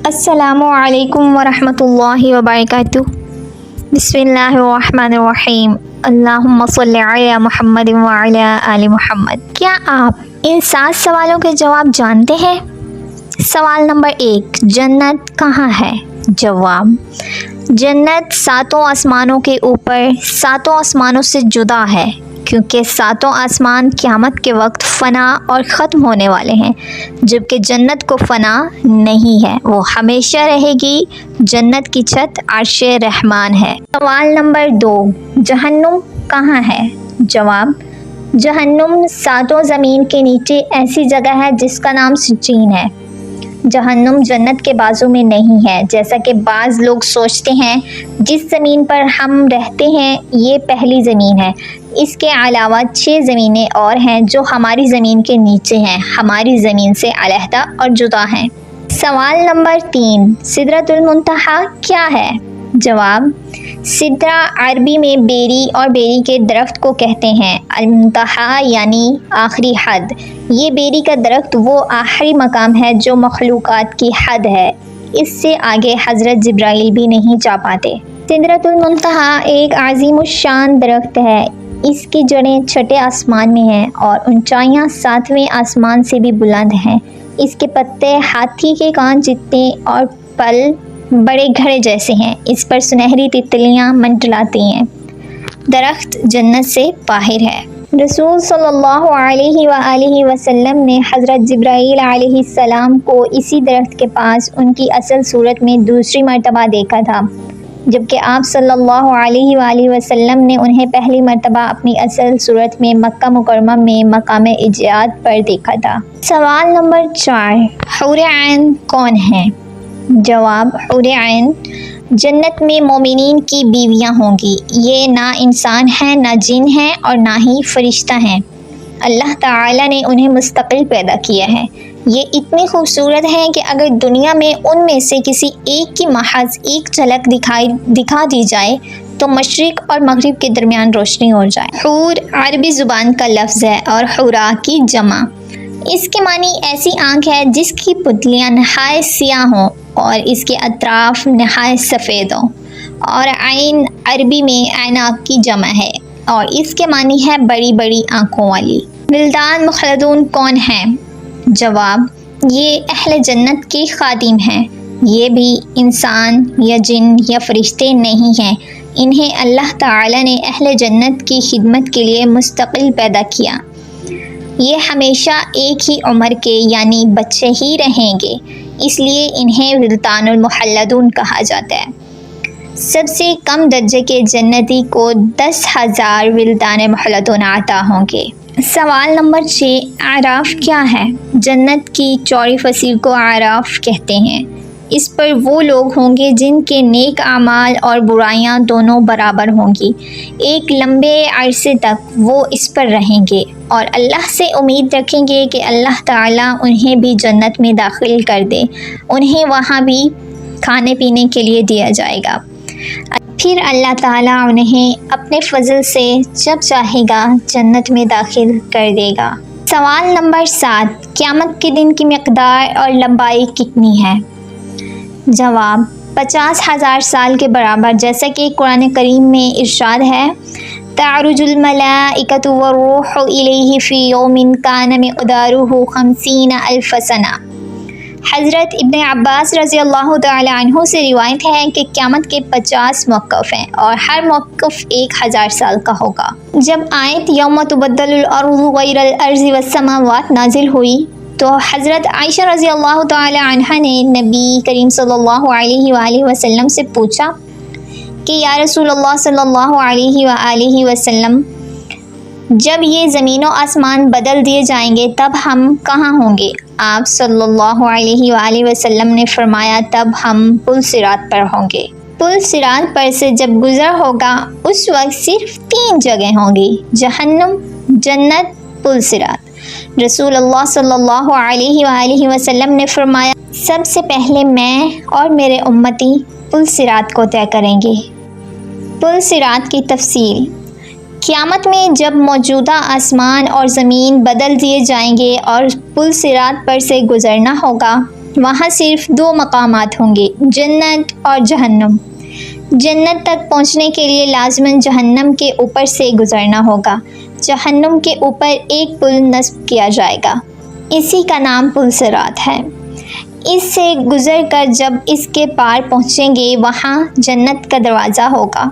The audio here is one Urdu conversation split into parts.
السلام علیکم ورحمۃ اللہ وبرکاتہ۔ بسم اللہ الرحمن الرحیم۔ اللہم صلی علی محمد وعلی آل محمد۔ کیا آپ ان 7 سوالوں کے جواب جانتے ہیں؟ سوال نمبر 1، جنت کہاں ہے؟ جواب، جنت 7 آسمانوں کے اوپر 7 آسمانوں سے جدا ہے، کیونکہ 7 آسمان قیامت کے وقت فنا اور ختم ہونے والے ہیں، جبکہ جنت کو فنا نہیں ہے، وہ ہمیشہ رہے گی۔ جنت کی چھت عرش رحمان ہے۔ سوال نمبر 2، جہنم کہاں ہے؟ جواب، جہنم 7 زمین کے نیچے ایسی جگہ ہے جس کا نام سجین ہے۔ جہنم جنت کے بازو میں نہیں ہے، جیسا کہ بعض لوگ سوچتے ہیں۔ جس زمین پر ہم رہتے ہیں یہ پہلی زمین ہے، اس کے علاوہ 6 زمینیں اور ہیں جو ہماری زمین کے نیچے ہیں، ہماری زمین سے علیحدہ اور جدا ہیں۔ سوال نمبر 3، سدرۃ المنتہا کیا ہے؟ جواب، سدرہ عربی میں بیری اور بیری کے درخت کو کہتے ہیں۔ المنتہا یعنی آخری حد۔ یہ بیری کا درخت وہ آخری مقام ہے جو مخلوقات کی حد ہے، اس سے آگے حضرت جبرائیل بھی نہیں جا پاتے۔ سدرۃ المنتہا ایک عظیم الشان درخت ہے، اس کی جڑیں چھٹے آسمان میں ہیں اور اونچائیاں 7ویں آسمان سے بھی بلند ہیں۔ اس کے پتے ہاتھی کے کان جتنے اور پل بڑے گھڑے جیسے ہیں، اس پر سنہری تتلیاں منڈلاتی ہیں۔ درخت جنت سے باہر ہے۔ رسول صلی اللہ علیہ وآلہ وسلم نے حضرت جبرائیل علیہ السلام کو اسی درخت کے پاس ان کی اصل صورت میں دوسری مرتبہ دیکھا تھا، جبکہ آپ صلی اللہ علیہ وآلہ وسلم نے انہیں پہلی مرتبہ اپنی اصل صورت میں مکہ مکرمہ میں مقام ایجاد پر دیکھا تھا۔ سوال نمبر 4، حور عین کون ہیں؟ جواب، حور عین جنت میں مومنین کی بیویاں ہوں گی۔ یہ نہ انسان ہیں، نہ جن ہیں اور نہ ہی فرشتہ ہیں۔ اللہ تعالی نے انہیں مستقل پیدا کیا ہے۔ یہ اتنی خوبصورت ہیں کہ اگر دنیا میں ان میں سے کسی ایک کی محض ایک جھلک دکھا دی جائے تو مشرق اور مغرب کے درمیان روشنی ہو جائے۔ حور عربی زبان کا لفظ ہے اور حورا کی جمع۔ اس کے معنی ایسی آنکھ ہے جس کی پتلیاں نہایت سیاہ ہوں اور اس کے اطراف نہایت سفید ہوں، اور عین عربی میں عیناق کی جمع ہے اور اس کے معنی ہے بڑی بڑی آنکھوں والی۔ ولدان مخلدون کون ہیں؟ جواب، یہ اہل جنت کے خادم ہیں۔ یہ بھی انسان یا جن یا فرشتے نہیں ہیں، انہیں اللہ تعالی نے اہل جنت کی خدمت کے لیے مستقل پیدا کیا۔ یہ ہمیشہ ایک ہی عمر کے یعنی بچے ہی رہیں گے، اس لیے انہیں ولدان المخلدون کہا جاتا ہے۔ سب سے کم درجے کے جنتی کو 10,000 ولدان مخلدون عطا ہوں گے۔ سوال نمبر 6، اعراف کیا ہے؟ جنت کی چوڑی فصیل کو اعراف کہتے ہیں۔ اس پر وہ لوگ ہوں گے جن کے نیک اعمال اور برائیاں دونوں برابر ہوں گی۔ ایک لمبے عرصے تک وہ اس پر رہیں گے اور اللہ سے امید رکھیں گے کہ اللہ تعالیٰ انہیں بھی جنت میں داخل کر دے۔ انہیں وہاں بھی کھانے پینے کے لیے دیا جائے گا، پھر اللہ تعالیٰ انہیں اپنے فضل سے جب چاہے گا جنت میں داخل کر دے گا۔ سوال نمبر 7، قیامت کے دن کی مقدار اور لمبائی کتنی ہے؟ جواب، 50,000 سال کے برابر، جیسا کہ قرآن کریم میں ارشاد ہے، تعرج الملائکۃ والروح الیہ فی یوم کان مقدارہ 50,000 سنہ۔ حضرت ابن عباس رضی اللہ تعالی عنہ سے روایت ہے کہ قیامت کے 50 موقف ہیں اور ہر موقف 1000 سال کا ہوگا۔ جب آیت یوم تبدل الارض غیر الارض والسماوات نازل ہوئی تو حضرت عائشہ رضی اللہ تعالی عنہ نے نبی کریم صلی اللہ علیہ وآلہ وسلم سے پوچھا کہ یا رسول اللہ صلی اللہ علیہ وآلہ وسلم، جب یہ زمین و آسمان بدل دیے جائیں گے تب ہم کہاں ہوں گے؟ آپ صلی اللہ علیہ وآلہ وسلم نے فرمایا، تب ہم پل صراط پر ہوں گے۔ پل صراط پر سے جب گزر ہوگا اس وقت صرف 3 جگہ ہوں گی، جہنم، جنت، پل صراط۔ رسول اللہ صلی اللہ علیہ وآلہ وسلم نے فرمایا، سب سے پہلے میں اور میرے امتی پل صراط کو طے کریں گے۔ پل صراط کی تفصیل، قیامت میں جب موجودہ آسمان اور زمین بدل دیے جائیں گے اور پل صراط پر سے گزرنا ہوگا وہاں صرف 2 مقامات ہوں گے، جنت اور جہنم۔ جنت تک پہنچنے کے لیے لازماً جہنم کے اوپر سے گزرنا ہوگا۔ جہنم کے اوپر ایک پل نصب کیا جائے گا، اسی کا نام پل صراط ہے۔ اس سے گزر کر جب اس کے پار پہنچیں گے وہاں جنت کا دروازہ ہوگا،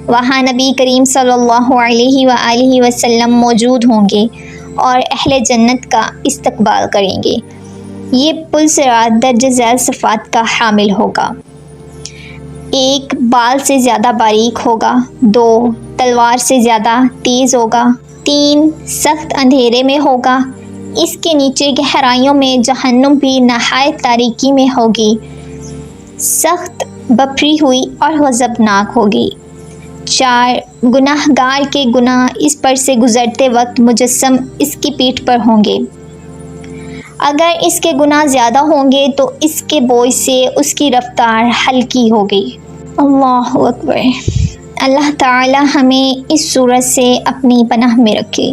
وہاں نبی کریم صلی اللہ علیہ وآلہ وسلم موجود ہوں گے اور اہل جنت کا استقبال کریں گے۔ یہ پل صراط درج ذیل صفات کا حامل ہوگا۔ 1 بال سے زیادہ باریک ہوگا، 2 تلوار سے زیادہ تیز ہوگا، 3 سخت اندھیرے میں ہوگا، اس کے نیچے گہرائیوں میں جہنم بھی نہایت تاریکی میں ہوگی، سخت بپھری ہوئی اور غضبناک ہوگی۔ 4 گناہ گار کے گناہ اس پر سے گزرتے وقت مجسم اس کی پیٹھ پر ہوں گے۔ اگر اس کے گناہ زیادہ ہوں گے تو اس کے بوجھ سے اس کی رفتار ہلکی ہوگی۔ اللہ اکبر۔ اللہ تعالی ہمیں اس صورت سے اپنی پناہ میں رکھے،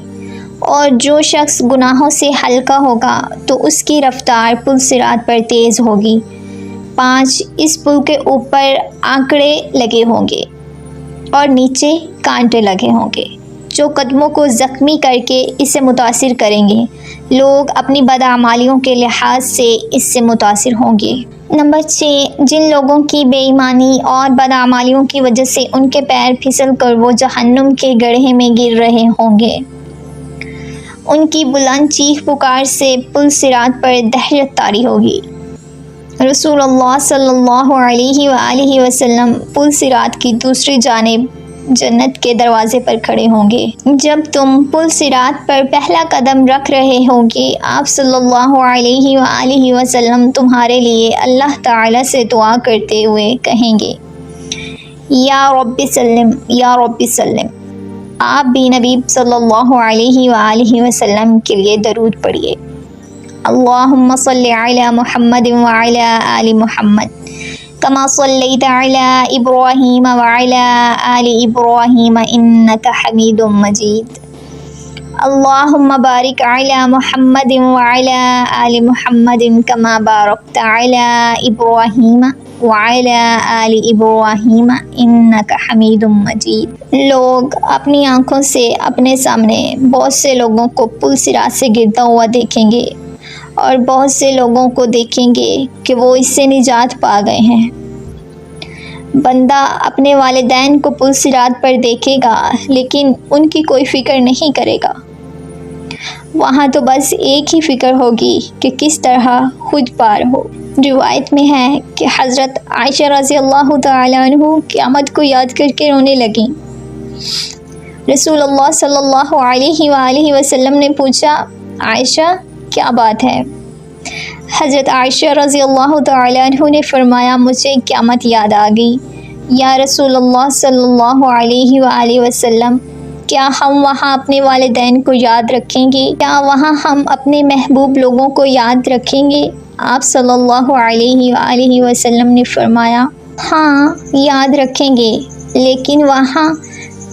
اور جو شخص گناہوں سے ہلکا ہوگا تو اس کی رفتار پل صراط پر تیز ہوگی۔ 5 اس پل کے اوپر آنکڑے لگے ہوں گے اور نیچے کانٹے لگے ہوں گے جو قدموں کو زخمی کر کے اسے متاثر کریں گے۔ لوگ اپنی بدعمالیوں کے لحاظ سے اس سے متاثر ہوں گے۔ نمبر 6 جن لوگوں کی بے ایمانی اور بدعمالیوں کی وجہ سے ان کے پیر پھسل کر وہ جہنم کے گڑھے میں گر رہے ہوں گے، ان کی بلند چیخ پکار سے پل صراط پر دہشت طاری ہوگی۔ رسول اللہ صلی اللہ علیہ وآلہ وسلم پل صراط کی دوسری جانب جنت کے دروازے پر کھڑے ہوں گے۔ جب تم پل صراط پر پہلا قدم رکھ رہے ہوں گے، آپ صلی اللہ علیہ وآلہ وسلم تمہارے لیے اللہ تعالی سے دعا کرتے ہوئے کہیں گے، یا رب سلم یا رب سلم۔ آپ بھی نبی صلی اللہ علیہ وآلہ وسلم کے لیے درود پڑھیے۔ اللہم صلی علی محمد وعلی آل محمد کما صلیت علی ابراہیم وعلی آل ابراہیم انک حمید مجید۔ اللہم بارک علی محمد وعلی آل محمد کما بارکت علی ابراہیم وعلی آل ابراہیم انک حمید مجید۔ لوگ اپنی آنکھوں سے اپنے سامنے بہت سے لوگوں کو پل صراط سے گرتا ہوا دیکھیں گے، اور بہت سے لوگوں کو دیکھیں گے کہ وہ اس سے نجات پا گئے ہیں۔ بندہ اپنے والدین کو پل صراط پر دیکھے گا لیکن ان کی کوئی فکر نہیں کرے گا۔ وہاں تو بس ایک ہی فکر ہوگی کہ کس طرح خود پار ہو۔ روایت میں ہے کہ حضرت عائشہ رضی اللہ تعالیٰ عنہ قیامت کو یاد کر کے رونے لگیں۔ رسول اللہ صلی اللہ علیہ وآلہ وسلم نے پوچھا، عائشہ کیا بات ہے؟ حضرت عائشہ رضی اللہ تعالیٰ عنہ نے فرمایا، مجھے قیامت یاد آ گئی۔ یا رسول اللہ صلی اللہ علیہ وآلہ وسلم، کیا ہم وہاں اپنے والدین کو یاد رکھیں گے؟ کیا وہاں ہم اپنے محبوب لوگوں کو یاد رکھیں گے؟ آپ صلی اللہ علیہ وآلہ وسلم نے فرمایا، ہاں یاد رکھیں گے، لیکن وہاں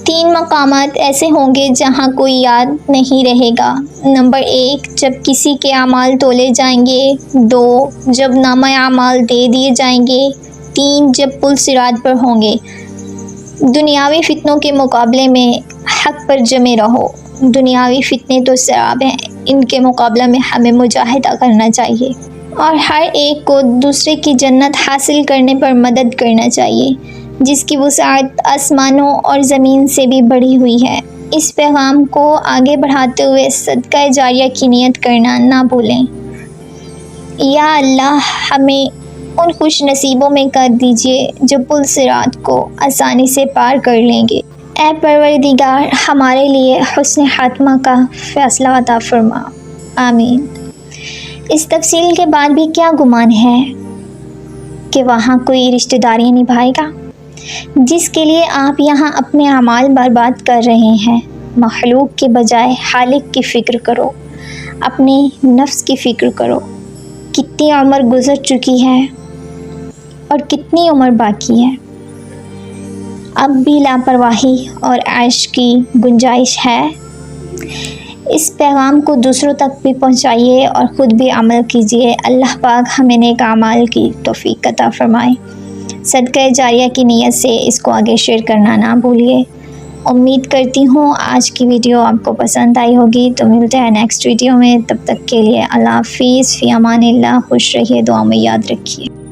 3 مقامات ایسے ہوں گے جہاں کوئی یاد نہیں رہے گا۔ نمبر 1 جب کسی کے اعمال تولے جائیں گے، 2 جب نامہ اعمال دے دیے جائیں گے، 3 جب پل صراط پر ہوں گے۔ دنیاوی فتنوں کے مقابلے میں حق پر جمے رہو۔ دنیاوی فتنے تو سراب ہیں، ان کے مقابلہ میں ہمیں مجاہدہ کرنا چاہیے، اور ہر ایک کو دوسرے کی جنت حاصل کرنے پر مدد کرنا چاہیے، جس کی وسعت آسمانوں اور زمین سے بھی بڑھی ہوئی ہے۔ اس پیغام کو آگے بڑھاتے ہوئے صدقہ جاریہ کی نیت کرنا نہ بھولیں۔ یا اللہ ہمیں ان خوش نصیبوں میں کر دیجیے جو پل صراط کو آسانی سے پار کر لیں گے۔ اے پروردگار ہمارے لیے حسن خاتمہ کا فیصلہ عطا فرما، آمین۔ اس تفصیل کے بعد بھی کیا گمان ہے کہ وہاں کوئی رشتہ داریاں نبھائے گا جس کے لیے آپ یہاں اپنے اعمال برباد کر رہے ہیں؟ مخلوق کے بجائے خالق کی فکر کرو، اپنے نفس کی فکر کرو۔ کتنی عمر گزر چکی ہے اور کتنی عمر باقی ہے؟ اب بھی لاپرواہی اور عیش کی گنجائش ہے؟ اس پیغام کو دوسروں تک بھی پہنچائیے اور خود بھی عمل کیجیے۔ اللہ پاک ہمیں نیک اعمال کی توفیق عطا فرمائے۔ صدقہ جاریہ کی نیت سے اس کو آگے شیئر کرنا نہ بھولیے۔ امید کرتی ہوں آج کی ویڈیو آپ کو پسند آئی ہوگی۔ تو ملتے ہیں نیکسٹ ویڈیو میں، تب تک کے لیے اللہ حافظ، فی امان اللہ، خوش رہیے، دعا میں یاد رکھیے۔